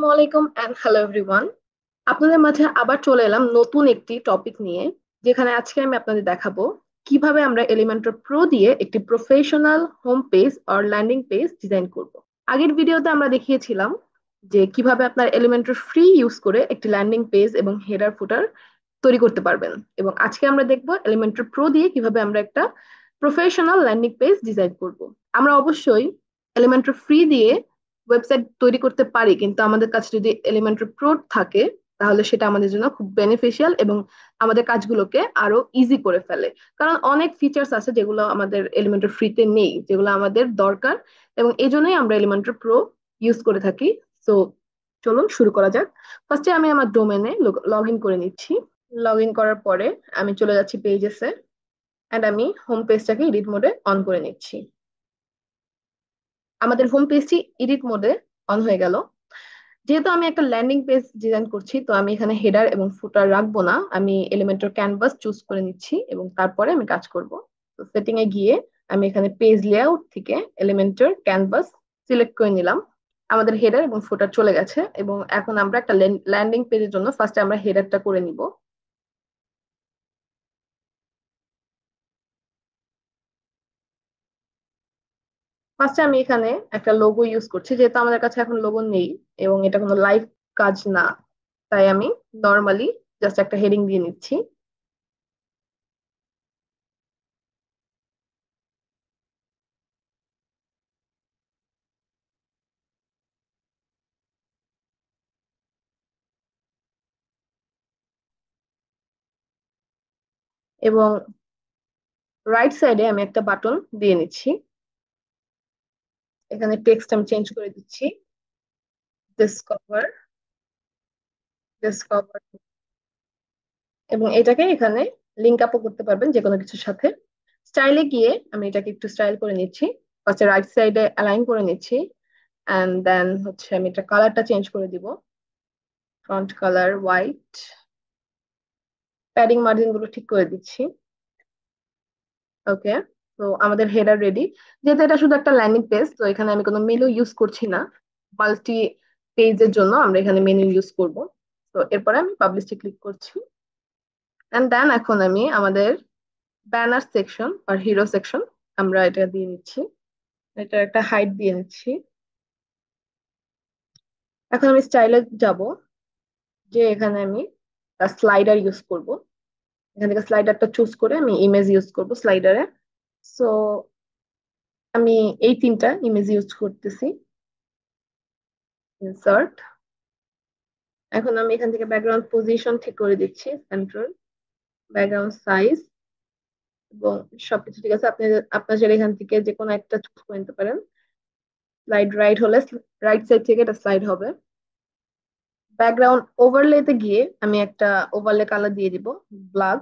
আসসালামু আলাইকুম and hello everyone. আপনাদের মাঝে আবার চলে এলাম নতুন একটি টপিক নিয়ে, যেখানে আজকে আমি আপনাদের দেখাবো কিভাবে আমরা এলিমেন্টর প্রো দিয়ে একটি professional home page or landing page design করব। আগের ভিডিওতে আমরা দেখিয়েছিলাম যে কিভাবে আপনার এলিমেন্টর ফ্রি ইউজ করে একটি ল্যান্ডিং পেজ এবং হেডার ফুটার তৈরি করতে পারবেন, এবং আজকে আমরা দেখব এলিমেন্টর প্রো দিয়ে কিভাবে আমরা একটা প্রফেশনাল ল্যান্ডিং পেজ ডিজাইন করব। আমরা অবশ্যই এলিমেন্টর ফ্রি দিয়ে ওয়েবসাইট তৈরি করতে পারি, কিন্তু আমাদের কাছে যদি এলিমেন্টর প্রো থাকে তাহলে সেটা আমাদের জন্য খুব বেনিফিশিয়াল এবং আমাদের কাজগুলোকে আরো ইজি করে ফেলে। কারণ অনেক ফিচার্স আছে যেগুলো আমাদের এলিমেন্টর ফ্রিতে নেই, যেগুলো আমাদের দরকার, এবং এই জন্যই আমরা এলিমেন্টর প্রো ইউজ করে থাকি। তো চলুন শুরু করা যাক। ফার্স্টে আমি আমার ডোমেনে লগ ইন করে নিচ্ছি। লগ ইন করার পরে আমি চলে যাচ্ছি পেজেসে, এন্ড আমি হোম পেজটাকে এডিট মোডে অন করে নিচ্ছি। আমাদের হোম পেজটি এডিট মোডে অন হয়ে গেল। যেহেতু আমি একটা ল্যান্ডিং পেজ ডিজাইন করছি, তো আমি এখানে হেডার এবং ফুটার রাখবো না, আমি এলিমেন্টর ক্যানভাস চুজ করে নিচ্ছি এবং তারপরে আমি কাজ করব। তো সেটিং এ গিয়ে আমি এখানে পেজ লেআউট থেকে এলিমেন্টর ক্যানভাস সিলেক্ট করে নিলাম। আমাদের হেডার এবং ফুটার চলে গেছে, এবং এখন আমরা একটা ল্যান্ডিং পেজের জন্য ফার্স্টে আমরা হেডারটা করে নিব। ফার্স্টে আমি এখানে একটা লোগো ইউজ করছি, যেহেতু আমাদের কাছে এখন লোগো নেই এবং এটা কোনো লাইভ কাজ না, তাই আমি নর্মালি জাস্ট একটা হেডিং দিয়ে নিচ্ছি। এবং রাইট সাইডে আমি একটা বাটন দিয়ে নিচ্ছি। এখানে টেক্সট আমি চেঞ্জ করে দিচ্ছি, ডিসকভার, ডিসকভার। এবং এটাকে এখানে লিঙ্ক আপও করতে পারবেন যে কোনো কিছুর সাথে। স্টাইলে গিয়ে আমি এটাকে একটু স্টাইল করে নিচ্ছি। ফার্স্টে রাইট সাইডে অ্যালাইন করে নিচ্ছি, এন্ড দেন হচ্ছে আমি এটা কালারটা চেঞ্জ করে দিব, font colour white. Padding margin গুলো ঠিক করে দিচ্ছি। ওকে। তো আমাদের হেডার রেডি। যেহেতু এটা শুধু একটা ল্যান্ডিং পেজ, তো এখানে আমি কোনো মেনু ইউজ করছি না। মাল্টি পেজের জন্য আমরা এখানে মেনু ইউজ করব। তো এরপরে আমি পাবলিশে ক্লিক করছি, এন্ড দেন এখন আমি আমাদের ব্যানার সেকশন আর হিরো সেকশন আমরা এটা দিয়ে নিচ্ছি। এটা একটা হাইট দিয়ে নিচ্ছি। এখন আমি স্টাইলে যাব, যে এখানে আমি স্লাইডার ইউজ করব। এখান থেকে স্লাইডারটা চুজ করে আমি ইমেজ ইউজ করব স্লাইডারে। সো আমি এই তিনটা ইমেজ ইউজ করতেছি। ইনসার্ট। এখন আমি এখান থেকে ব্যাকগ্রাউন্ড পজিশন ঠিক করে দিচ্ছি, সেন্ট্রাল, ব্যাকগ্রাউন্ড সাইজ, এবং সবকিছু ঠিক আছে। আপনি আপনার চাইলে এখান থেকে যে কোনো একটা চুজ করে নিতে পারেন। স্লাইড রাইট হলে রাইট সাইড থেকে এটা স্লাইড হবে। ব্যাকগ্রাউন্ড ওভারলেতে গিয়ে আমি একটা ওভারলে কালার দিয়ে দিব, ব্ল্যাক।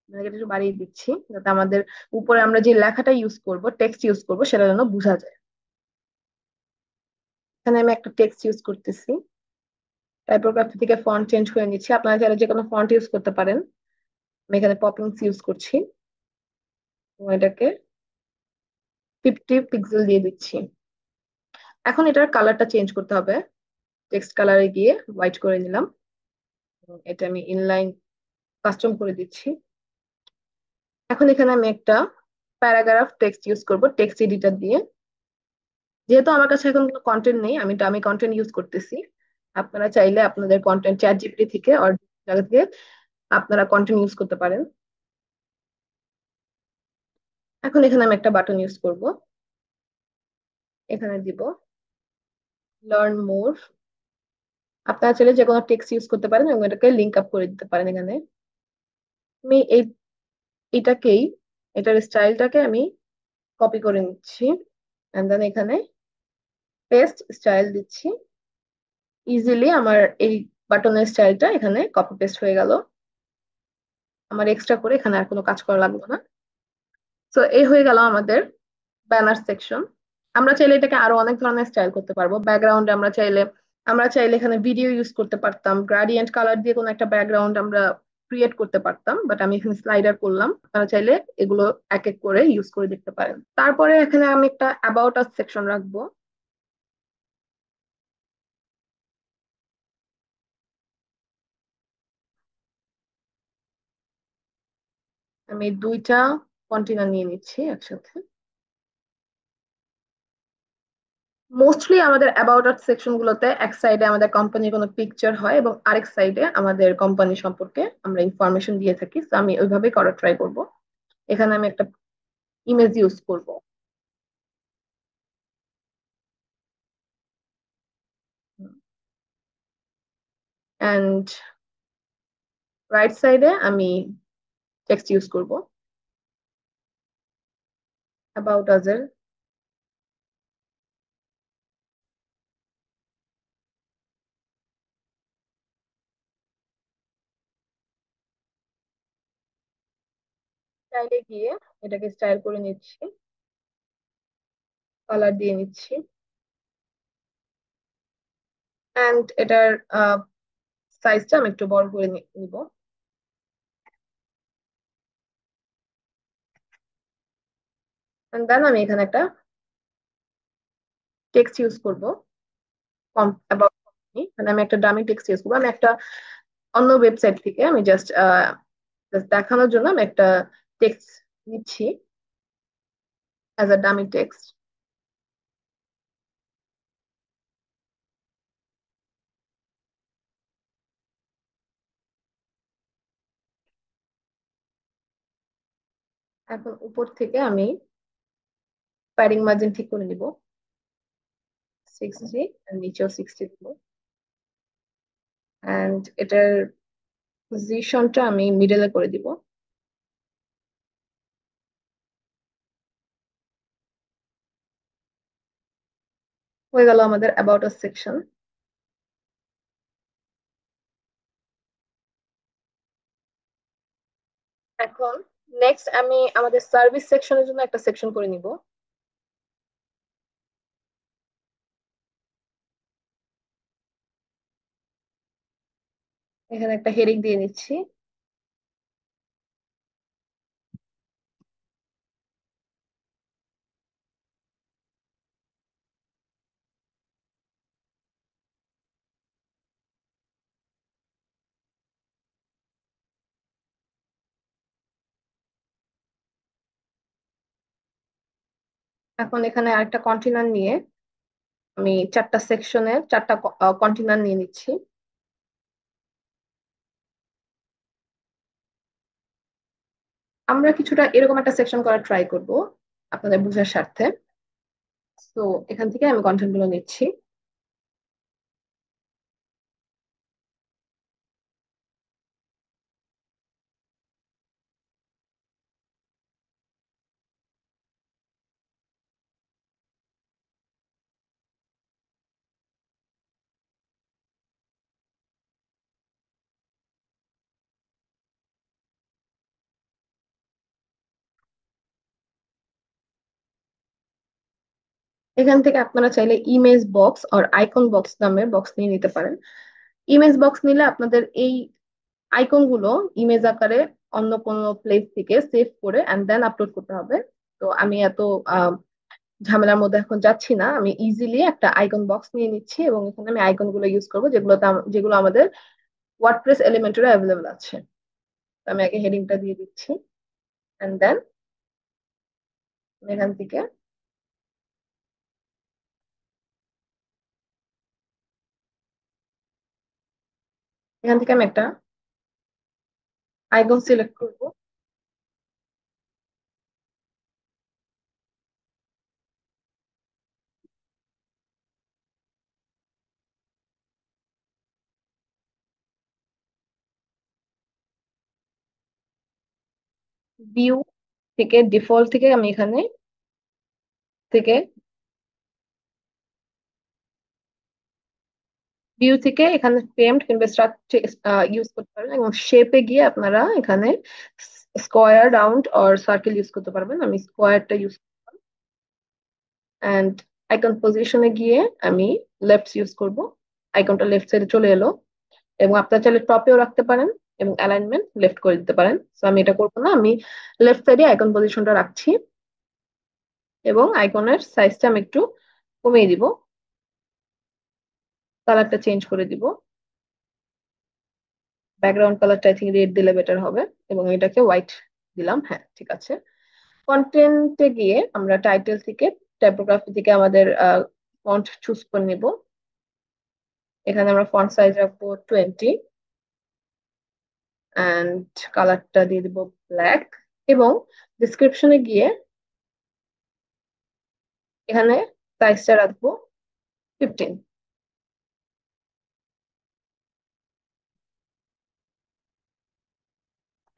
এটা একটু বাড়িয়ে দিচ্ছি যাতে আমাদের উপরে আমরা যে লেখাটা ইউজ করব, টেক্সট ইউজ করব, সেটা যেন বোঝা যায়। এখানে আমি একটা টেক্সট ইউজ করতেছি। টাইপোগ্রাফি থেকে ফন্ট চেঞ্জ করে নিচ্ছি, আপনারা চাইলে যে কোনো ফন্ট ইউজ করতে পারেন। আমি এখানে পপিংস ইউজ করছি, এবং এটাকে 50 পিক্সেল দিয়ে দিচ্ছি। এখন এটার কালারটা চেঞ্জ করতে হবে। টেক্সট কালারে গিয়ে হোয়াইট করে নিলাম, এবং এটা আমি ইনলাইন কাস্টম করে দিচ্ছি। এখন এখানে আমি একটা প্যারাগ্রাফ টেক্সট ইউজ করব টেক্সট এডিটর দিয়ে। যেহেতু আমার কাছে এখন কোনো কন্টেন্ট নেই, আমি আমি কন্টেন্ট ইউজ করতেছি। আপনারা চাইলে আপনাদের কন্টেন্ট চ্যাট জিপিটি থেকে অর জায়গা থেকে আপনারা কন্টেন্ট ইউজ করতে পারেন। এখন এখানে আমি একটা বাটন ইউজ করব, এখানে দিব লার্ন মোর। আপনারা চাইলে যে কোনো টেক্সট ইউজ করতে পারেন এবং এটাকে লিঙ্ক আপ করে দিতে পারেন এখানে। আমি এটাকেই, এটার স্টাইলটাকে আমি কপি করে নিচ্ছি, এন্ড দেন এখানে পেস্ট স্টাইল দিচ্ছি। ইজিলি আমার এই বাটনের স্টাইলটা এখানে কপি পেস্ট হয়ে গেল। আমার এক্সট্রা করে এখানে আর কোনো কাজ করা লাগবে না। তো এই হয়ে গেল আমাদের ব্যানার সেকশন। আমরা চাইলে এটাকে আরো অনেক ধরনের স্টাইল করতে পারবো। ব্যাকগ্রাউন্ডে আমরা চাইলে এখানে ভিডিও ইউজ করতে পারতাম, গ্রাডিয়েন্ট কালার দিয়ে কোনো একটা ব্যাকগ্রাউন্ড আমরা ক্রিয়েট করতে পারতাম, বাট আমি এখানে স্লাইডার করলাম। আপনারা চাইলে এগুলো এক এক করে ইউজ করে দেখতে পারেন। তারপরে এখানে আমি একটা অ্যাবাউট আস সেকশন রাখবো। আমি দুইটা কন্টেনার নিয়ে নিচ্ছি একসাথে। মোস্টলি আমাদের অ্যাবাউট আস সেকশন গুলোতে এক সাইডে আমাদের কোম্পানির কোনো পিকচার হয় এবং আরেক সাইডে আমাদের কোম্পানি সম্পর্কে আমরা ইনফরমেশন দিয়ে থাকি, তো আমি ওইভাবেই করার ট্রাই করব। এখানে আমি একটা ইমেজ ইউজ করব। অ্যান্ড রাইট সাইডে আমি টেক্সট ইউজ করব অ্যাবাউট আস এর। স্টাইলে গিয়ে এটাকে স্টাইল করে নিচ্ছি, কালার দিয়ে নিচ্ছি। অ্যান্ড এটার সাইজটা আমি একটু বড় করে নিব। অ্যান্ড দেন আমি এখানে একটা টেক্সট ইউজ করব অ্যাবাউট কোম্পানি, মানে আমি একটা ডামি টেক্সট ইউজ করবো। আমি একটা অন্য ওয়েবসাইট থেকে আমি জাস্ট দেখানোর জন্য আমি একটা টেক্সট নিচ্ছি অ্যাজ আ ডামি টেক্সট। এখন উপর থেকে আমি প্যাডিং মার্জিন ঠিক করে নিব 60, আর নিচেও 60 দিব। অ্যান্ড এটার পজিশনটা আমি মিডলে করে দিব। হয়ে গেল আমাদের অ্যাবাউট আস সেকশন। এখন নেক্সট আমি আমাদের সার্ভিস সেকশনের জন্য একটা সেকশন করে নিব। এখানে একটা হেডিং দিয়ে নিচ্ছি। এখন এখানে আরেকটা কন্টেনার নিয়ে আমি চারটা সেকশনের চারটা কন্টেনার নিয়ে নিচ্ছি। আমরা কিছুটা এরকম একটা সেকশন করার ট্রাই করব আপনাদের বোঝার স্বার্থে। তো এখান থেকে আমি কন্টেন্ট গুলো নিচ্ছি। এখান থেকে আপনারা চাইলে ইমেজ বক্স আর আইকন বক্স নামের বক্স নিয়ে নিতে পারেন। ইমেজ বক্স নিলে আপনাদের এই আইকন গুলো ইমেজ আকারে অন্য কোনো প্লেস থেকে সেভ করে এন্ড দেন আপলোড করতে হবে। তো আমি এত আহ, ঝামেলার মধ্যে এখন যাচ্ছি না, আমি ইজিলি একটা আইকন বক্স নিয়ে নিচ্ছি এবং এখানে আমি আইকন গুলো ইউজ করবো যেগুলো আমাদের ওয়ার্ডপ্রেস এলিমেন্টরে অ্যাভেলেবল আছে। তো আমি আগে হেডিংটা দিয়ে দিচ্ছি এন্ড দেন এখান থেকে আমি একটা আইকন সিলেক্ট করব। ভিউ থেকে ডিফল্ট থেকে আমি এখানে থেকে ভিউ থেকে এখানে ফ্রেমড কিংবা স্ট্রাকচার ইউজ করতে পারেন এবং শেপে গিয়ে আপনারা এখানে স্কোয়ার রাউন্ড আর সার্কেল ইউজ করতে পারবেন। আমি স্কোয়ারটা ইউজ অ্যান্ড আইকন পজিশনে গিয়ে আমি লেফট ইউজ করব। আইকনটা লেফট সাইডে চলে এলো এবং আপনারা চাইলে টপেও রাখতে পারেন এবং অ্যালাইনমেন্ট লেফট করে দিতে পারেন। তো আমি এটা করবো না, আমি লেফট সাইডে আইকন পজিশনটা রাখছি এবং আইকনের সাইজটা আমি একটু কমিয়ে দিব, কালারটা চেঞ্জ করে দিব। ব্যাকগ্রাউন্ড কালারটা আই থিঙ্ক রেড দিলে বেটার হবে এবং এটাকে হোয়াইট দিলাম, হ্যাঁ ঠিক আছে। কন্টেন্টে গিয়ে আমরা টাইটেল থেকে টাইপোগ্রাফি থেকে আমাদের ফন্ট চুজ করে নিব। এখানে আমরা ফন্ট সাইজ রাখবো 20 অ্যান্ড কালারটা দিয়ে দিব ব্ল্যাক। এবং ডিসক্রিপশনে গিয়ে এখানে সাইজটা রাখবো 15।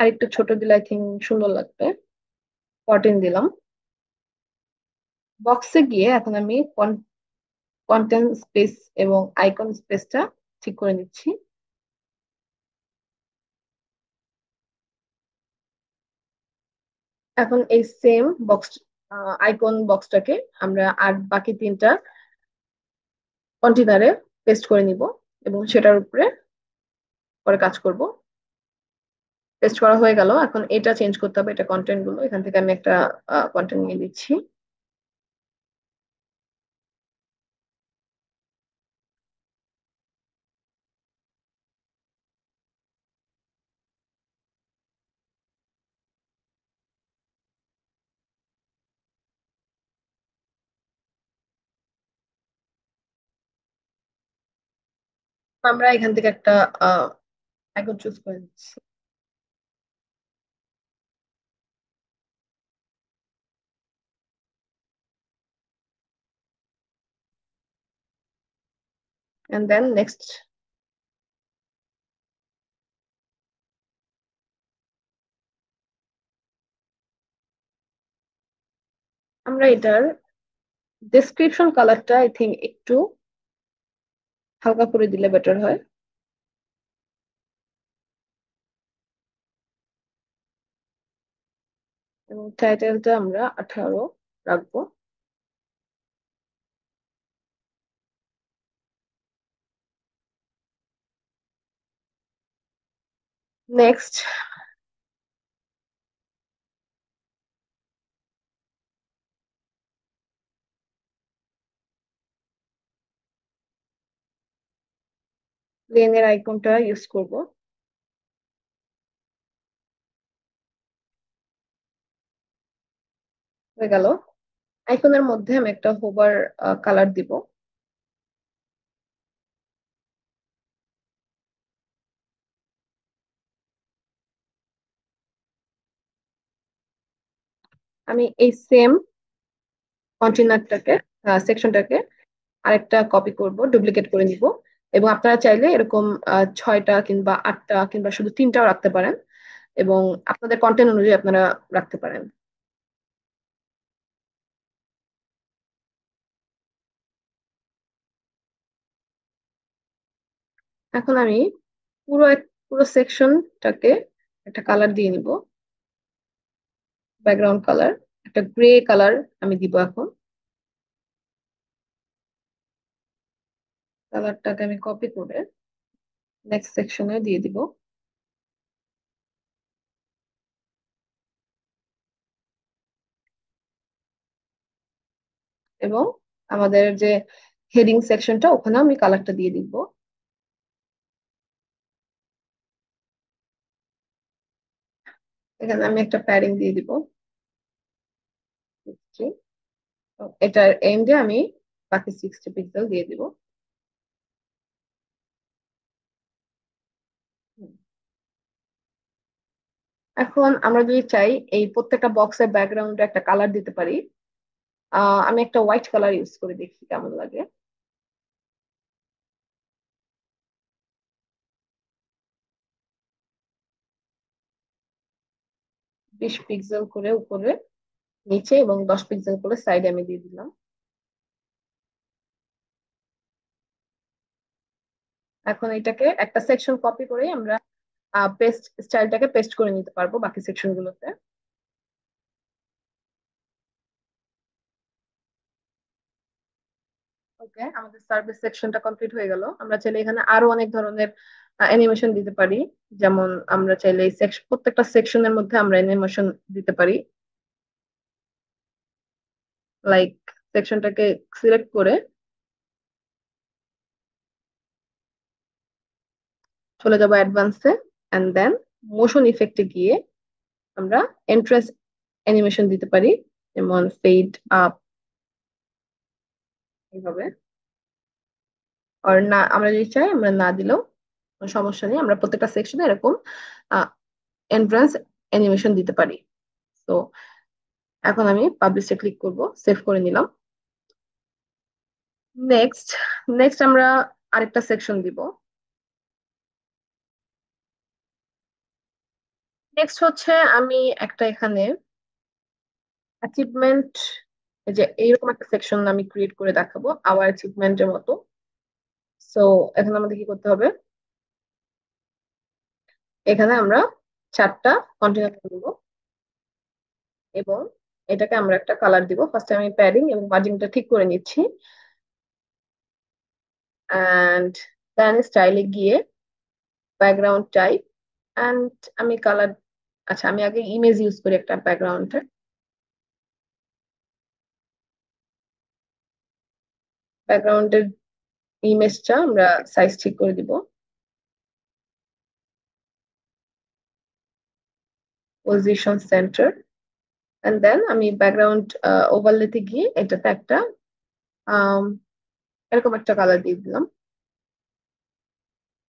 আর একটু ছোট দিলে আই থিঙ্ক সুন্দর লাগবে। 14 দিলাম। বক্সে গিয়ে এখন আমি কন্টেন্ট স্পেস এবং আইকন স্পেসটা ঠিক করে নিচ্ছি। এখন এই সেম বক্স আইকন বক্সটাকে আমরা আর বাকি তিনটা কন্টেনারে পেস্ট করে নিব এবং সেটার উপরে পরে কাজ করব। পেস্ট করা হয়ে গেল, এখন এটা চেঞ্জ করতে হবে, এটা কন্টেন্ট গুলো এখান থেকে আমি একটা কন্টেন্ট নিয়ে দিচ্ছি। আমরা এখান থেকে একটা আইকন চুজ করে দিচ্ছি। And then next. আমরা এটার ডেসক্রিপশন কালারটা আই থিঙ্ক একটু হালকা করে দিলে বেটার হয়। এবং টাইটেলটা আমরা 18 রাখবো। নেক্সট। প্লেনের আইকনটা ইউজ করব। হয়ে গেল। আইকনের মধ্যে আমি একটা হোভার কালার দিব। আমি এই সেম কন্টেনারটাকে সেকশনটাকে আরেকটা কপি করব, ডুপ্লিকেট করে নিব। এবং আপনারা চাইলে এরকম 6টা কিংবা 8টা কিংবা শুধু 3টাও রাখতে পারেন, এবং আপনাদের কন্টেন্ট অনুযায়ী আপনারা রাখতে পারেন। এখন আমি পুরো সেকশনটাকে একটা কালার দিয়ে নিব, ব্যাকগ্রাউন্ড কালার একটা গ্রে কালার আমি দিব। এখন কালারটাকে আমি কপি করে নেক্সট সেকশনে দিয়ে দিব। এবং আমাদের যে হেডিং সেকশনটা ওখানে আমি কালারটা দিয়ে দিব। এখানে আমি একটা প্যাডিং দিয়ে দিব। এটার এন্ডে আমি বাকি 60 পিক্সেল দিয়ে দিব। হুম। এখন আমরা যদি চাই এই প্রত্যেকটা বক্সের ব্যাকগ্রাউন্ডে একটা কালার দিতে পারি। আমি একটা হোয়াইট কালার ইউজ করে দেখি কেমন লাগে। 20 পিক্সেল করে উপরে নিচে এবং 10 পিক্সেল করে সাইডে আমি দিয়ে দিলাম। এখন এটাকে একটা সেকশন কপি করে আমরা পেস্ট স্টাইলটাকে পেস্ট করে নিতে পারবো বাকি সেকশন গুলোতে। ওকে, আমাদের সার্ভিস সেকশনটা কমপ্লিট হয়ে গেল। আমরা চাইলে এখানে আরো অনেক ধরনের অ্যানিমেশন দিতে পারি। যেমন আমরা চাইলে এই প্রত্যেকটা সেকশনের মধ্যে আমরা অ্যানিমেশন দিতে পারি। লাইক সেকশনটাকে সিলেক্ট করে চলে যাবো অ্যাডভান্সে, এন্ড দেন মোশন ইফেক্টে গিয়ে আমরা এন্ট্রান্স অ্যানিমেশন দিতে পারি, যেমন ফেড আপ এইভাবে। আর না, আমরা যদি চাই আমরা না দিলেও কোনো সমস্যা নেই, আমরা প্রত্যেকটা সেকশনে এরকম এন্ট্রান্স অ্যানিমেশন দিতে পারি। তো এখন আমি পাবলিশে ক্লিক করব, সেভ করে নিলাম। নেক্সট নেক্সট আমরা আরেকটা সেকশন দিব। নেক্সট হচ্ছে আমি একটা এখানে অ্যাচিভমেন্ট, যে এইরকম একটা সেকশন আমি ক্রিয়েট করে দেখাবো আওয়ার অ্যাচিভমেন্টের মতো। সো এখন আমাদের কি করতে হবে, এখানে আমরা 4টা কন্টেনার দেব এবং এটাকে আমরা একটা কালার দিব। ফার্স্টে আমি প্যাডিং এবং মার্জিনটা ঠিক করে নিচ্ছি, অ্যান্ড দেন স্টাইলে গিয়ে ব্যাকগ্রাউন্ড টাইপ, অ্যান্ড আমি কালার, আচ্ছা আমি আগে ইমেজ ইউজ করি একটা ব্যাকগ্রাউন্ডে। ব্যাকগ্রাউন্ডের ইমেজটা আমরা সাইজ ঠিক করে দিব, পজিশন সেন্টার, এন্ড দেন আমি ব্যাকগ্রাউন্ড ওভারলেতে গিয়ে এটাতে একটা আম, এরকম একটা কালার দিয়ে দিলাম,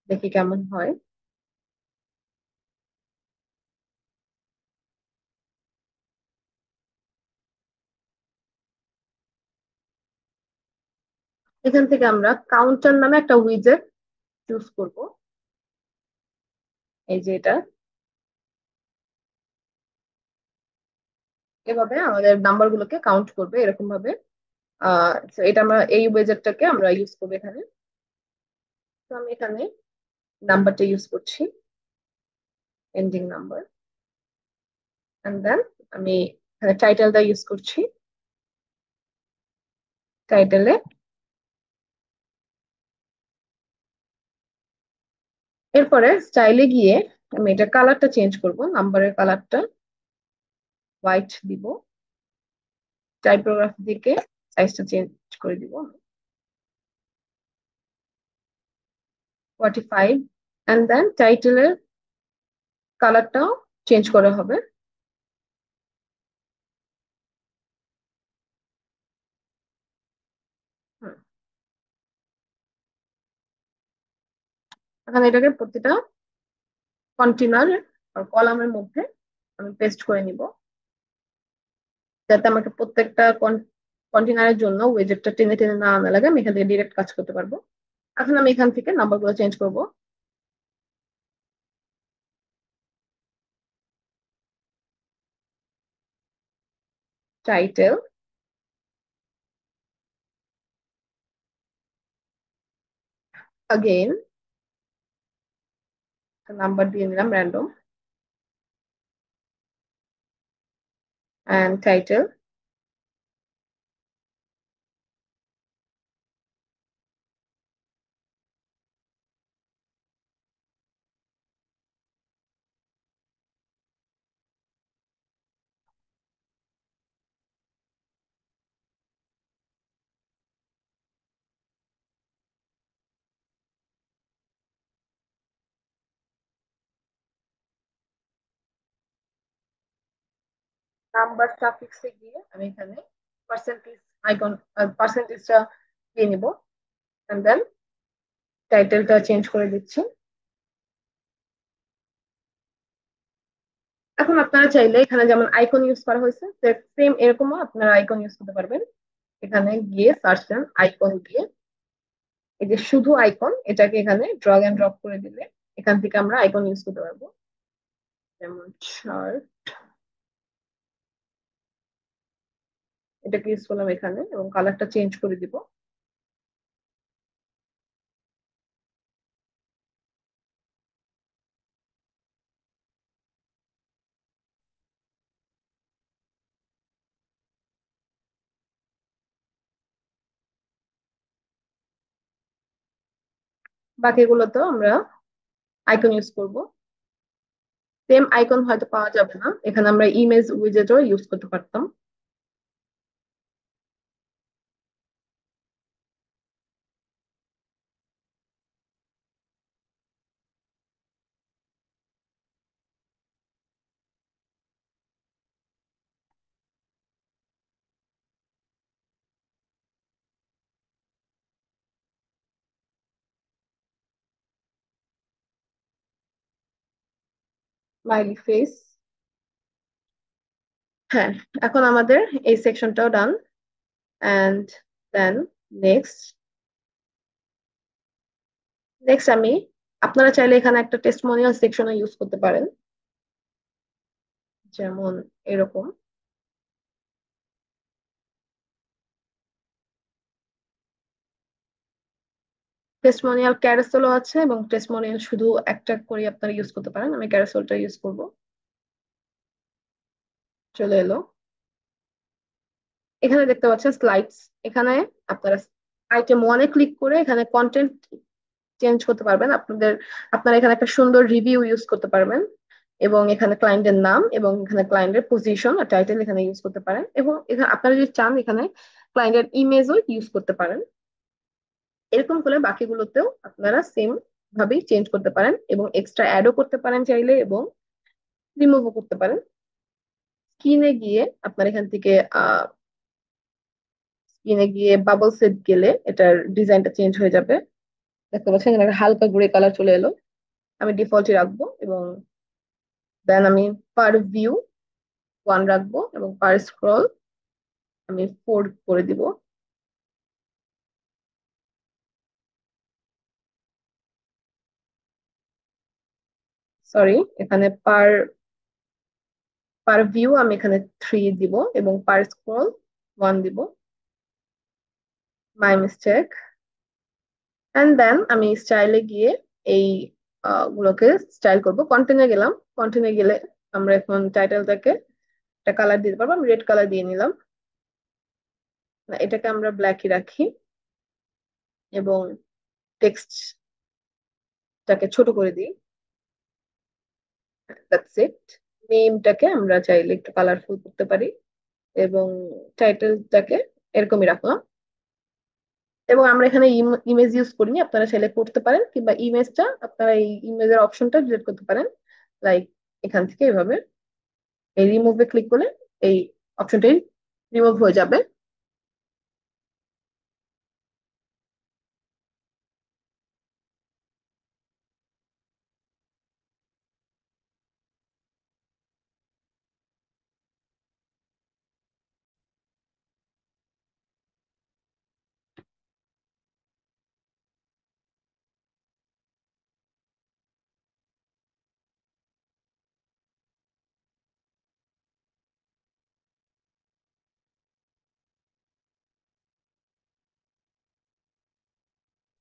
দেখি কেমন হয়। এখান থেকে আমরা কাউন্টার নামে একটা উইজেট চুজ করব, এই যে এটা। এভাবে আমাদের নাম্বার গুলোকে কাউন্ট করবে এরকম ভাবে। তো এটা আমরা এই উইজেটটাকে আমরা ইউজ করবো এখানে। তো আমি এখানে নাম্বারটা ইউজ করছি, এন্ডিং নাম্বার, এন্ড দেন আমি এখানে টাইটেলটা ইউজ করছি। টাইটেলে এরপরে স্টাইলে গিয়ে আমি এটা কালারটা চেঞ্জ করব, নাম্বারের কালারটা হোয়াইট দিব। টাইপোগ্রাফি থেকে সাইজটা চেঞ্জ করে দিব 45, এন্ড দেন টাইটেলের কালারটাও চেঞ্জ করা হবে। হুম, এখন এটাকে প্রতিটা কন্টেনার আর কলামের মধ্যে আমি পেস্ট করে নিব, যাতে আমাকে প্রত্যেকটা কন্টেনারের জন্য উইজেটটা টেনে টেনে না আনা লাগে, আমি এখান থেকে ডিরেক্ট কাজ করতে পারবো। এখন আমি এখান থেকে নাম্বারগুলো চেঞ্জ করব। টাইটেল, अगेन নাম্বার দিয়ে নিলাম র্যান্ডম, এন্ড টাইটেল। নাম্বার সাফিক্সে গিয়ে আমি এখানে পার্সেন্টেজ আইকন, পার্সেন্টেজটা দিয়ে নিব, এন্ড দেন টাইটেলটা চেঞ্জ করে দিচ্ছি। এখন আপনারা চাইলে এখানে যেমন আইকন ইউজ করা হয়েছে, সেম এরকমও আপনারা আইকন ইউজ করতে পারবেন। এখানে গিয়ে সার্চ দেন আইকন দিয়ে, এই যে শুধু আইকন, এটাকে এখানে ড্রাগ এন্ড ড্রপ করে দিলে এখান থেকে আমরা আইকন ইউজ করতে পারবো, যেমন চার্ট। এটাকে ইউজ করলাম এখানে এবং কালারটা চেঞ্জ করে দিব। বাকিগুলোতেও আমরা আইকন ইউজ করব। সেম আইকন হয়তো পাওয়া যাবে না, এখানে আমরা ইমেজ উইজেটও ইউজ করতে পারতাম। Smiley face. হ্যাঁ, এখন আমাদের এই সেকশনটাও ডান। অ্যান্ড দেন নেক্সট নেক্সট আমি আপনারা চাইলে এখানে একটা টেস্টিমোনিয়াল সেকশনও ইউজ করতে পারেন, যেমন এরকম। টেস্টিমোনিয়াল ক্যারোসেলও আছে, এবং টেস্টিমোনিয়াল শুধু একটা করে আপনারা ইউজ করতে পারেন। আমি ক্যারোসেলটা ইউজ করব। চলে এলো। এখানে দেখতে পাচ্ছেন স্লাইডস। এখানে আপনারা আইটেম 1-এ ক্লিক করে এখানে কন্টেন্ট চেঞ্জ করতে পারবেন। আপনারা এখানে একটা সুন্দর রিভিউ ইউজ করতে পারবেন, এবং এখানে ক্লায়েন্টের নাম এবং এখানে ক্লায়েন্টের পজিশন আর টাইটেল এখানে ইউজ করতে পারেন, এবং এখানে আপনারা যদি চান এখানে ক্লায়েন্টের ইমেজও ইউজ করতে পারেন। এরকম করে বাকিগুলোতেও আপনারা সেম ভাবেই চেঞ্জ করতে পারেন, এবং এক্সট্রা অ্যাডও করতে পারেন চাইলে, এবং রিমুভও করতে পারেন। স্ক্রিনে গিয়ে আপনার এখান থেকে স্ক্রিনে গিয়ে বাবল সেট গেলে এটার ডিজাইনটা চেঞ্জ হয়ে যাবে। দেখতে পাচ্ছেন এখানে একটা হালকা গ্রে কালার চলে এলো। আমি ডিফল্টই রাখবো, এবং দেন আমি পার ভিউ 1 রাখবো, এবং পার স্ক্রল আমি 4 করে দিব। সরি, এখানে পার পার ভিউ আমি এখানে 3 দিব, এবং পার স্ক্রল 1 দিব। My mistake. এন্ড দেন আমি স্টাইলে গিয়ে এই গুলোকে স্টাইল করব। কন্টেন্টে গেলাম। কন্টেন্টে গেলে আমরা এখন টাইটেলটাকে একটা কালার দিতে পারবো। আমি রেড কালার দিয়ে নিলাম। না, এটাকে আমরা ব্ল্যাকই রাখি, এবং টেক্সটটাকে ছোট করে দিই। That's it. নেমটাকে আমরা চাইলে একটু কালারফুল করতে পারি, এবং টাইটেলটাকে এরকমই রাখলাম। এবং আমরা এখানে ইমেজ ইউজ করিনি, আপনারা চাইলে করতে পারেন, কিংবা ইমেজটা আপনারা এই ইমেজের অপশনটা ডিলিট করতে পারেন। লাইক এখান থেকে এভাবে এই রিমুভে ক্লিক করলে এই অপশনটাই রিমুভ হয়ে যাবে।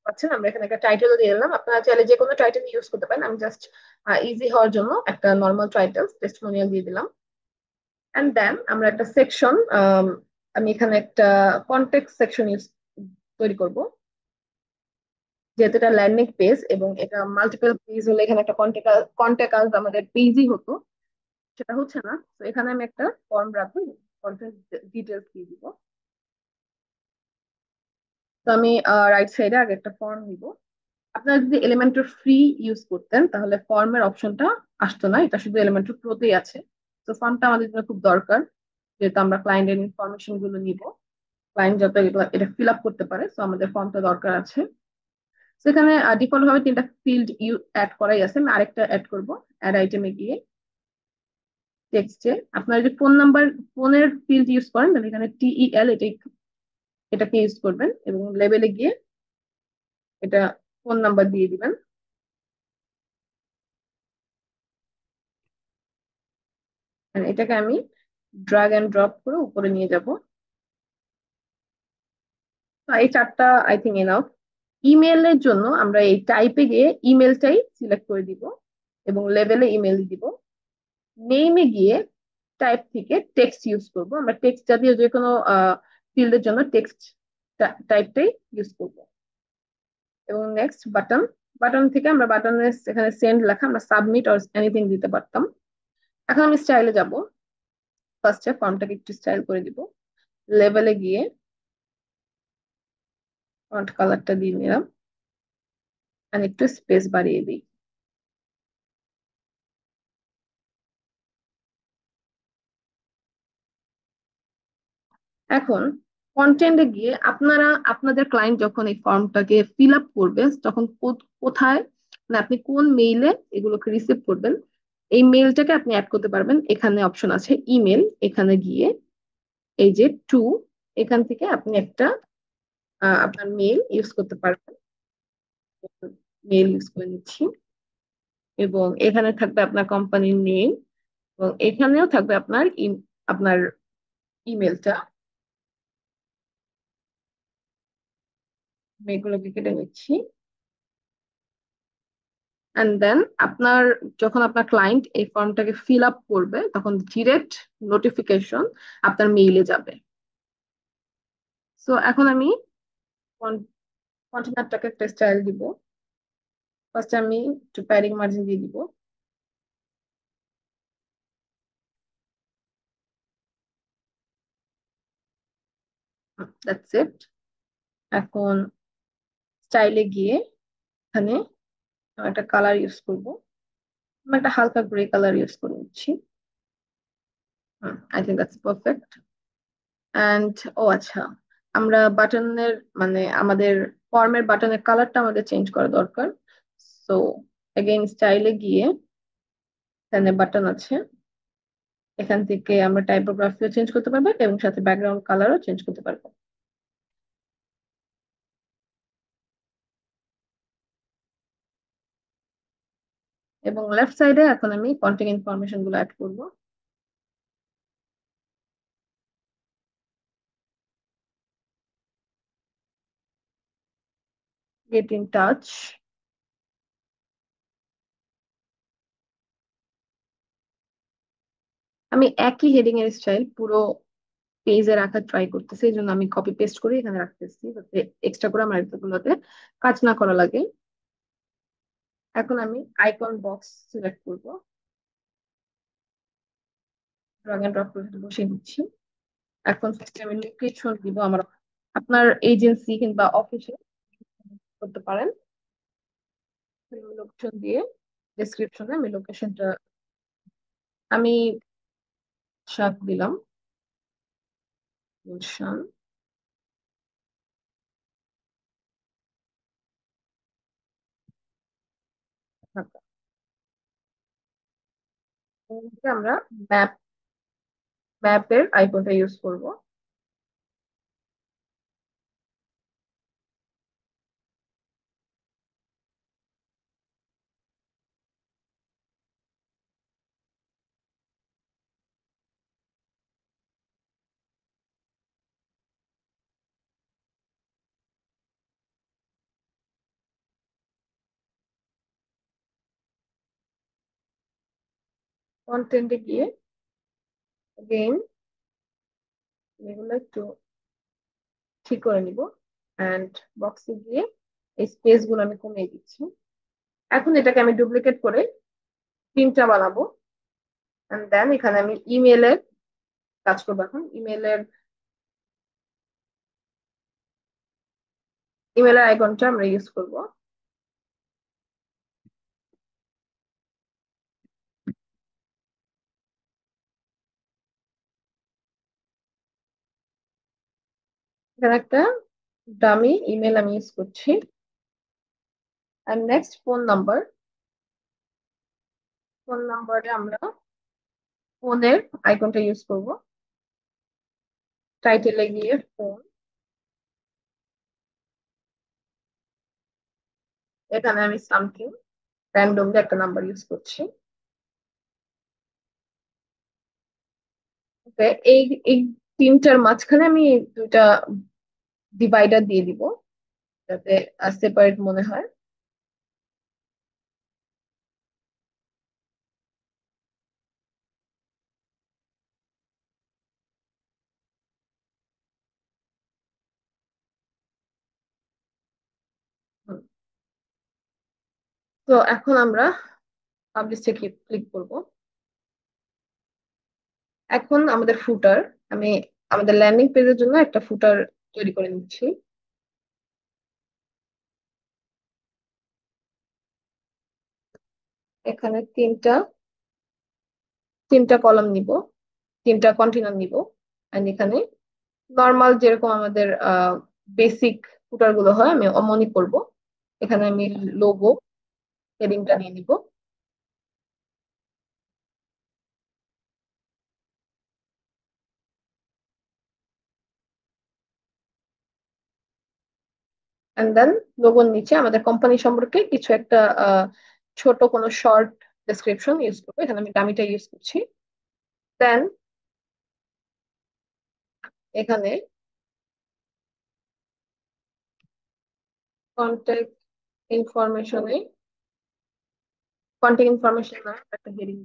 পাচ্ছেন, আমরা এখানে একটা টাইটেলও দিয়ে দিলাম। আপনারা চাইলে যে কোনো টাইটেল ইউজ করতে পারেন। আমি জাস্ট ইজি হওয়ার জন্য একটা নর্মাল টাইটেল টেস্টিমোনিয়াল দিয়ে দিলাম। এন্ড দেন আমরা একটা সেকশন, আমি এখানে একটা কন্টেক্ট সেকশন তৈরি করব। যেহেতু এটা ল্যান্ডিং পেজ এবং এটা মাল্টিপল পেজ হলে এখানে একটা কন্টেক্ট আস আমাদের পেজই হতো, সেটা হচ্ছে না। তো এখানে আমি একটা ফর্ম রাখবো, কন্টেন্ট ডিটেলস দিয়ে দিব। তো আমি রাইট সাইডে আগে একটা ফর্ম নিব। আপনারা যদি এলিমেন্টর ফ্রি ইউজ করতেন তাহলে ফর্মের অপশনটা আসতো না, এটা শুধু এলিমেন্টর প্রোতেই আছে। তো ফর্মটা আমাদের জন্য খুব দরকার, যেহেতু আমরা ক্লায়েন্টের ইনফরমেশন গুলো নিব। ক্লায়েন্ট যত এটা ফিল আপ করতে পারে, তো আমাদের ফর্মটা দরকার আছে। সেখানে ডিফল্ট ভাবে 3টা ফিল্ড অ্যাড করাই আছে। আমি আরেকটা অ্যাড করব। অ্যাড আইটেমে গিয়ে টেক্সটে আপনারা যদি ফোনের ফিল্ড ইউজ করেন তাহলে এখানে টিইএল এটাকে ইউজ করবেন, এবং লেভেলে গিয়ে এটা ফোন নাম্বার দিয়ে দিবেন। And এটাকে আমি ড্রাগ এন্ড ড্রপ করে উপরে নিয়ে যাব। তো এই 4টা আই থিঙ্ক এনাফ। ইমেলের জন্য আমরা এই টাইপে গিয়ে ইমেলটাই সিলেক্ট করে দিব, এবং লেভেলে ইমেল দিব। নেমে গিয়ে টাইপ থেকে টেক্সট ইউজ করব। আমরা টেক্সট জাতীয় যে কোনো ফিল্ডের জন্য টেক্সট টাইপটাই ইউজ করব। এবং নেক্সট বাটন। বাটন থেকে আমরা বাটনের এখানে সেন্ড লেখা আমরা সাবমিট অর এনিথিং দিতে পারতাম। এখন আমি স্টাইলে যাব। ফার্স্টে ফর্মটাকে একটু স্টাইল করে দিব। লেভেলে গিয়ে ফন্ট কালারটা দিয়ে নিলাম, আর একটু স্পেস বাড়িয়ে দিই। এখন কন্টেন্টে গিয়ে আপনারা আপনাদের ক্লায়েন্ট যখন এই ফর্মটাকে ফিল আপ করবে তখন কোথায়, মানে আপনি কোন মেইলে এগুলোকে রিসিভ করবেন, এই মেলটাকে আপনি অ্যাড করতে পারবেন, এখানে অপশন আছে ইমেল, এখানে গিয়ে এই যে টু, এখান থেকে আপনি একটা আপনার মেল ইউজ করতে পারবেন। মেল ইউজ করে নিচ্ছি, এবং এখানে থাকবে আপনার কোম্পানির নেম, এবং এখানেও থাকবে আপনার আপনার ইমেলটা। আমি এগুলোকে কেটে নিচ্ছি। এন্ড দেন আপনার, যখন আপনার ক্লায়েন্ট এই ফর্মটাকে ফিল আপ করবে তখন ডিরেক্ট নোটিফিকেশন আপনার মেইলে যাবে। সো এখন আমি কন্টেনারটাকে একটা স্টাইল দিব। ফার্স্ট আমি একটু প্যাডিং মার্জিন দিয়ে দিব। That's it. এখন স্টাইলে গিয়ে এখানে আমি একটা কালার ইউজ করব। আমি একটা হালকা গ্রে কালার ইউজ করে নিচ্ছি। I think that's perfect. And ও আচ্ছা, আমরা বাটনের মানে আমাদের ফর্মের বাটনের কালারটা আমাদের চেঞ্জ করা দরকার। সো এগেইন স্টাইলে গিয়ে এখানে বাটন আছে, এখান থেকে আমরা টাইপোগ্রাফিও চেঞ্জ করতে পারবো এবং সাথে ব্যাকগ্রাউন্ড কালারও চেঞ্জ করতে পারবো। এবং লেফট সাইডে এখন আমি কন্টেন্ট ইনফরমেশন গুলো অ্যাড করবো। Get in touch. আমি একই হেডিং এর স্টাইল পুরো পেজে রাখার ট্রাই করতেছি, এই জন্য আমি কপি পেস্ট করে এখানে রাখতেছি যাতে এক্সট্রা করে আমার এগুলোতে কাজ না করা লাগে। এখন আমি আইকন বক্স সিলেক্ট করব, ড্রাগ এন্ড ড্রপ করে বসিয়ে দিচ্ছি। এখন ফার্স্টে আমি লোকেশন দিব আমার, আপনার এজেন্সি কিংবা অফিসে করতে পারেন। লোকেশন দিয়ে ডেসক্রিপশনে আমি লোকেশনটা আমি সাত দিলাম, গুলশান ঢাকা। এখানে আমরা ম্যাপ ম্যাপের আইকনটা ইউজ করব। কন্টেন্টে গিয়ে এগেইন এগুলো একটু ঠিক করে নিব, এন্ড বক্সে গিয়ে এই স্পেস গুলো আমি কমিয়ে দিচ্ছি। এখন এটাকে আমি ডুপ্লিকেট করে তিনটা বানাবো, এন্ড দেন এখানে আমি ইমেলের কাজ করবো। এখন ইমেলের আইকনটা আমরা ইউজ করব। এখানে একটা ডামি ইমেল আমি ইউজ করছি। আর নেক্সট ফোন নাম্বারে আমরা ফোনের আইকনটা ইউজ করব। টাইটেলে গিয়ে ফোন, এখানে আমি সামথিং র্যান্ডমলি একটা নাম্বার ইউজ করছি। ওকে, এই এই তিনটার মাঝখানে আমি দুইটা ডিভাইডার দিয়ে দিব যাতে সেপারেট মনে হয়। হুম। তো এখন আমরা পাবলিশে ক্লিক করব। এখন আমাদের ফুটার, আমি আমাদের ল্যান্ডিং পেজের জন্য একটা ফুটার তৈরি করে নিচ্ছি। এখানে তিনটা কলাম নিব, তিনটা কন্টেনার নিব। এন্ড এখানে নর্মাল যেরকম আমাদের বেসিক ফুটার গুলো হয় আমি অমনি করব। এখানে আমি লোগো হেডিংটা নিয়ে নিব। এন্ড দেন লোগোর নিচে আমাদের কোম্পানি সম্পর্কে কিছু একটা আহ, ছোট কোনো শর্ট ডেসক্রিপশন ইউজ করবো, এখানে আমি ডামিটা ইউজ করছি। দেন এখানে কন্ট্যাক্ট ইনফরমেশনে কন্ট্যাক্ট ইনফরমেশন না একটা হেডিং।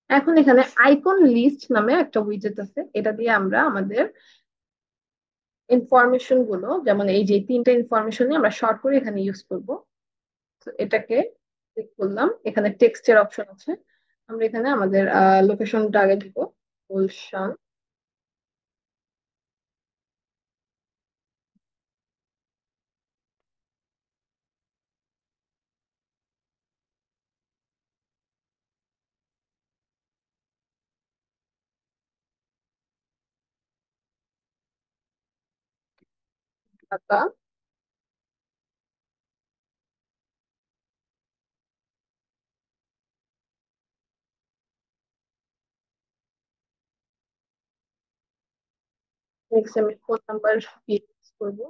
এখন এখানে আইকন লিস্ট নামে একটা উইজেট আছে, এটা দিয়ে আমরা আমাদের ইনফরমেশন গুলো, যেমন এই যে তিনটা ইনফরমেশন আমরা শর্ট করে এখানে ইউজ করব। তো এটাকে ক্লিক করলাম, এখানে টেক্সটের অপশন আছে। আমরা এখানে আমাদের লোকেশনটা আগে দিব, গুলশান। ঢাকা। নেক্সট আমি ফোন নাম্বার ইউজ করবো।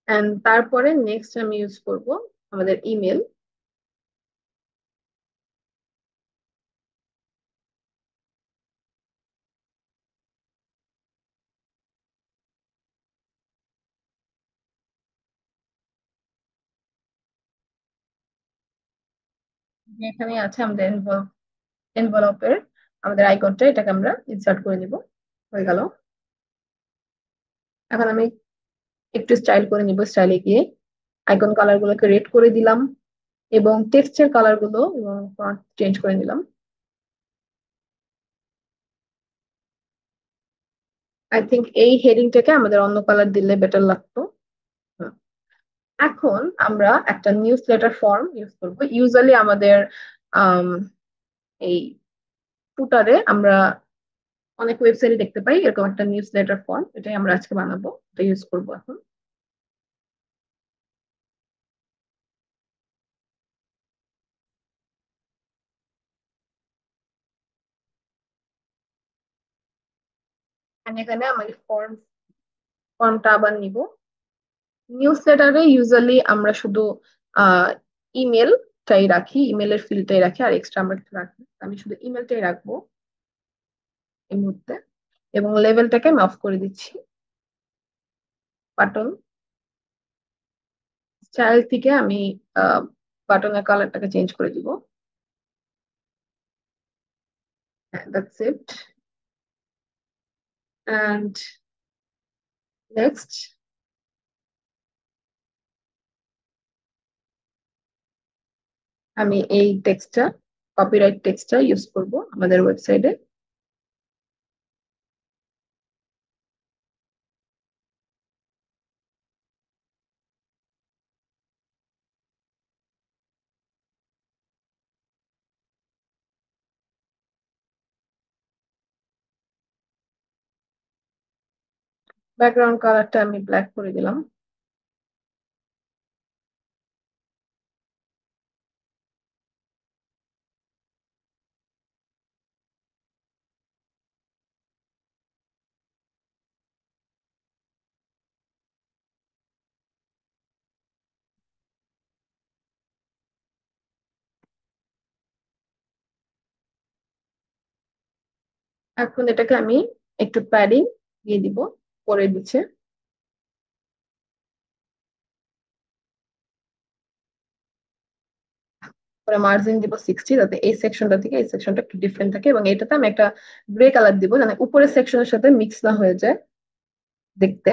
এন্ড তারপরে নেক্সট আমি ইউজ করব আমাদের ইমেল। এখানে আছে আমাদের এনভেলপের আমাদের আইকনটা, এটাকে আমরা ইনসার্ট করে নিব। হয়ে গেল। এখন আমি একটু স্টাইল করে নিব, স্টাইলে গিয়ে আইকন কালার গুলোকে রেড করে দিলাম এবং টেক্সটের কালার গুলো এবং ফন্ট চেঞ্জ করে নিলাম। আই থিংক এই হেডিংটাকে আমাদের অন্য কালার দিলে বেটার লাগতো। হুম। এখন আমরা একটা নিউজ লেটার ফর্ম ইউজ করবো। ইউজুয়ালি আমাদের আম, এই ফুটারে আমরা অনেক ওয়েবসাইটে দেখতে পাই এরকম একটা নিউজ লেটার ফর্ম, এটাই আমরা আজকে বানাবো, এটা ইউজ করবো এখন। And এখানে আমি ফর্মটা আবার নিব। নিউজ লেটারে ইউজুয়ালি আমরা শুধু আহ ইমেলটাই রাখি, ইমেলের ফিল্ডটাই রাখি, আর এক্সট্রা আমরা কিছু রাখি না। আমি শুধু ইমেলটাই রাখবো এই মুহূর্তে। এবং লেভেলটাকে আমি অফ করে দিচ্ছি। বাটন স্টাইল থেকে আমি বাটনের কালারটাকে চেঞ্জ করে দিব। That's it. অ্যান্ড নেক্সট আমি এই টেক্সটটা, কপিরাইট টেক্সটটা ইউজ করব আমাদের ওয়েবসাইটে। ব্যাকগ্রাউন্ড কালারটা আমি ব্ল্যাক করে দিলাম। এখন এটাকে আমি একটু প্যাডিং দিয়ে দিব, করে দিচ্ছে। পরে মার্জিন দিব 60, যাতে এই সেকশনটা থেকে এই সেকশনটা একটু ডিফারেন্ট থাকে, এবং এটাতে আমি একটা গ্রে কালার দিব যেন উপরের সেকশনের সাথে মিক্স না হয়ে যায় দেখতে।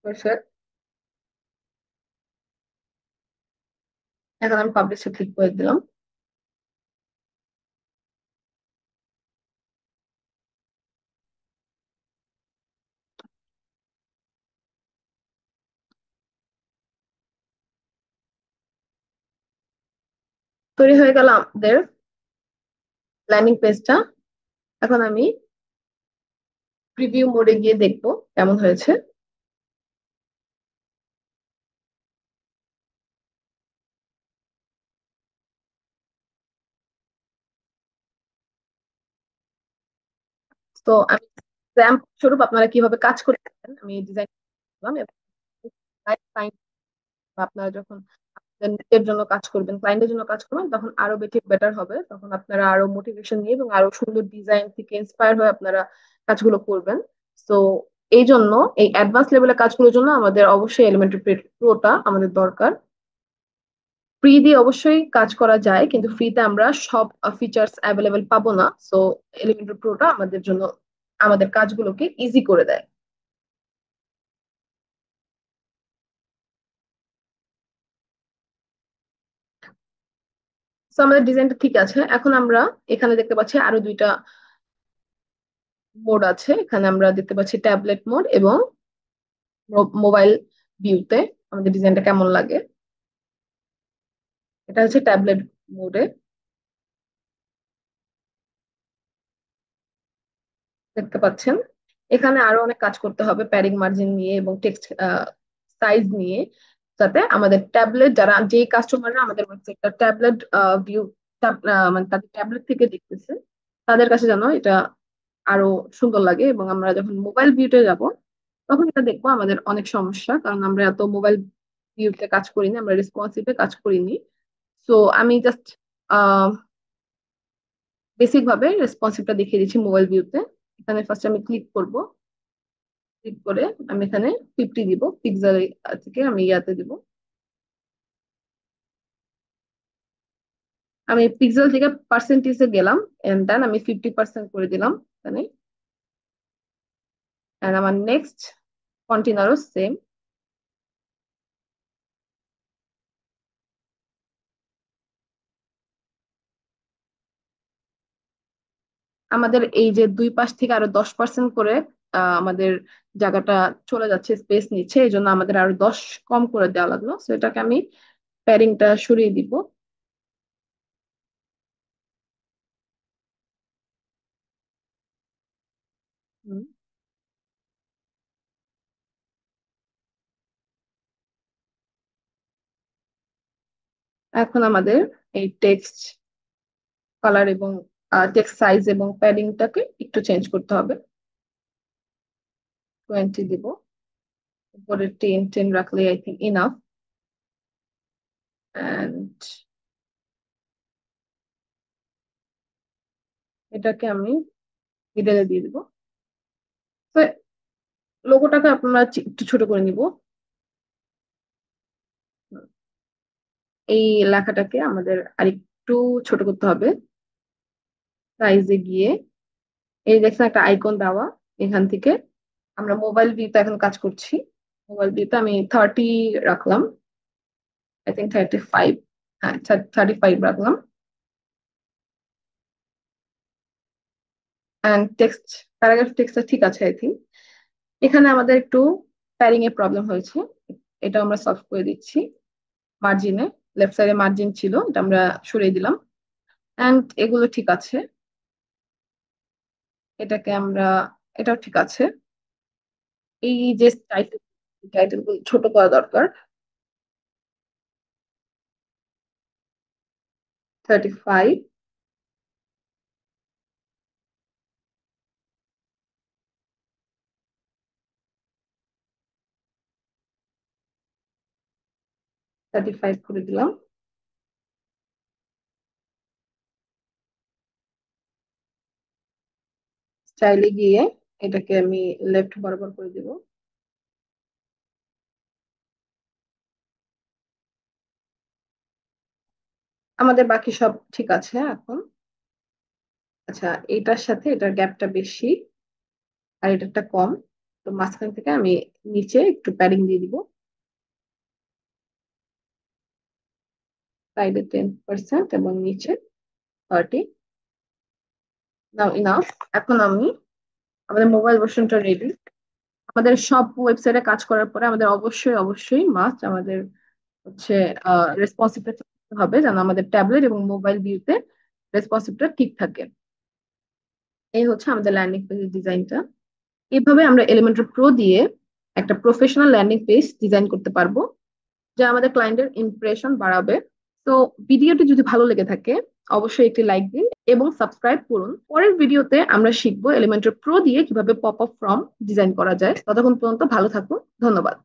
Perfect. এখন আমি পাবলিশে ক্লিক করে দিলাম। তৈরি হয়ে গেল আমাদের ল্যান্ডিং পেজটা এখন আমি প্রিভিউ মোডে গিয়ে দেখবো কেমন হয়েছে। তো আমি এক্সাম্পল স্বরূপ আপনারা কিভাবে কাজ করতে পারেন আমি ডিজাইন করলাম, এবং client বা আপনারা যখন আপনাদের নিজের জন্য কাজ করবেন, ক্লায়েন্টের জন্য কাজ করবেন, তখন আরো বেশি বেটার হবে। তখন আপনারা আরো মোটিভেশন নিয়ে এবং আরো সুন্দর ডিজাইন থেকে ইন্সপায়ার হয়ে আপনারা কাজগুলো করবেন। তো এই জন্য এই অ্যাডভান্স লেভেলের কাজগুলোর জন্য আমাদের অবশ্যই এলিমেন্টরি প্রোটা আমাদের দরকার। ফ্রি দিয়ে অবশ্যই কাজ করা যায়, কিন্তু ফ্রিতে আমরা সব ফিচার্স অ্যাভেলেবেল পাবো না। সো এলিমেন্টরি প্রোটা আমাদের জন্য আমাদের কাজগুলোকে ইজি করে দেয়। তো আমাদের ডিজাইনটা ঠিক আছে। এখন আমরা এখানে দেখতে পাচ্ছি আরো দুইটা মোড আছে। এখানে আমরা দেখতে পাচ্ছি ট্যাবলেট মোড এবং মোবাইল ভিউতে আমাদের ডিজাইনটা কেমন লাগে। এটা হচ্ছে ট্যাবলেট মোডে দেখতে পাচ্ছেন। এখানে আরো অনেক কাজ করতে হবে প্যাডিং মার্জিন নিয়ে এবং টেক্সট সাইজ নিয়ে, যাতে আমাদের ট্যাবলেট যারা যে কাস্টমাররা আমাদের ওয়েবসাইটটা ট্যাবলেট ভিউ মানে তাদের ট্যাবলেট থেকে দেখতেছে, তাদের কাছে যেন এটা আরো সুন্দর লাগে। এবং আমরা যখন মোবাইল ভিউতে যাব তখন এটা দেখবো আমাদের অনেক সমস্যা, কারণ আমরা এত মোবাইল ভিউতে কাজ করিনি, আমরা রেসপন্সিভে কাজ করিনি। সো আমি জাস্ট বেসিক ভাবে রেসপন্সিভটা দেখিয়ে দিচ্ছি মোবাইল ভিউতে। এখানে ফার্স্ট আমি ক্লিক করব, ক্লিক করে আমি এখানে 50 দিব, পিক্সেল থেকে আমি ইয়াতে দিব। আমি পিক্সেল থেকে পার্সেন্টেজে গেলাম, এন্ড দেন আমি 50% করে দিলাম এখানে। এন্ড আমার নেক্সট কন্টিনিউয়ারও সেম। আমাদের এই যে দুই পাশ থেকে আরো 10% করে আমাদের জায়গাটা চলে যাচ্ছে, স্পেস নিচ্ছে, এই জন্য আমাদের আরো 10 কম করে দেওয়া লাগলো। তো এটাকে আমি প্যাডিংটা সরিয়ে দিব। হুম। এখন আমাদের এই টেক্সট কালার এবং টেক্সট সাইজ এবং প্যাডিংটাকে একটু চেঞ্জ করতে হবে। 20 দিব, উপরে 10 রাখলে আই থিঙ্ক ইনাফ। এন্ড এটাকে আমি মিডলে দিয়ে দিব। তো লোগোটাকে আমরা একটু ছোট করে নিব। এই লেখাটাকে আমাদের আরেকটু ছোট করতে হবে। সাইজে গিয়ে এই দেখছেন একটা আইকন দেওয়া, এখান থেকে আমরা মোবাইল ভিউতে এখন কাজ করছি। মোবাইল ভিউতে আমি 30 রাখলাম, আই থিঙ্ক 35। হ্যাঁ, 35 রাখলাম। অ্যান্ড টেক্সট, প্যারাগ্রাফ টেক্সটটা ঠিক আছে আই থিঙ্ক। এখানে আমাদের একটু প্যারিং এর প্রবলেম হয়েছে, এটা আমরা সলভ করে দিচ্ছি। মার্জিনে লেফট সাইডে মার্জিন ছিল, এটা আমরা সরিয়ে দিলাম। অ্যান্ড এগুলো ঠিক আছে, এটাকে আমরা, এটাও ঠিক আছে। এই যে টাইটেল, টাইটেল গুলো ছোট করা দরকার। 35, 35 করে দিলাম। স্টাইলে গিয়ে এটাকে আমি লেফট বরাবর করে দিব। আমাদের বাকি সব ঠিক আছে এখন। আচ্ছা, এটার সাথে এটার গ্যাপটা বেশি আর এটারটা কম। তো মাঝখান থেকে আমি নিচে একটু প্যাডিং দিয়ে দিব, সাইডে 10% এবং নিচে 30। নাও ইনাফ। এখন আমি, আমাদের মোবাইল ভার্সনটা রেডি। আমাদের সব ওয়েবসাইটে কাজ করার পরে আমাদের অবশ্যই অবশ্যই মাস্ট আমাদের হচ্ছে রেসপন্সিভটা ঠিক হবে, যেন আমাদের ট্যাবলেট এবং মোবাইল ভিউতে রেসপন্সিভটা ঠিক থাকে। এই হচ্ছে আমাদের ল্যান্ডিং পেজের ডিজাইনটা। এভাবে আমরা এলিমেন্টর প্রো দিয়ে একটা প্রফেশনাল ল্যান্ডিং পেজ ডিজাইন করতে পারবো, যা আমাদের ক্লায়েন্টের ইমপ্রেশন বাড়াবে। তো ভিডিওটি যদি ভালো লেগে থাকে অবশ্যই একটি লাইক দিন এবং সাবস্ক্রাইব করুন। পরের ভিডিওতে আমরা শিখবো এলিমেন্টর প্রো দিয়ে কিভাবে পপ আপ ফর্ম ডিজাইন করা যায়। ততক্ষণ পর্যন্ত ভালো থাকুন। ধন্যবাদ।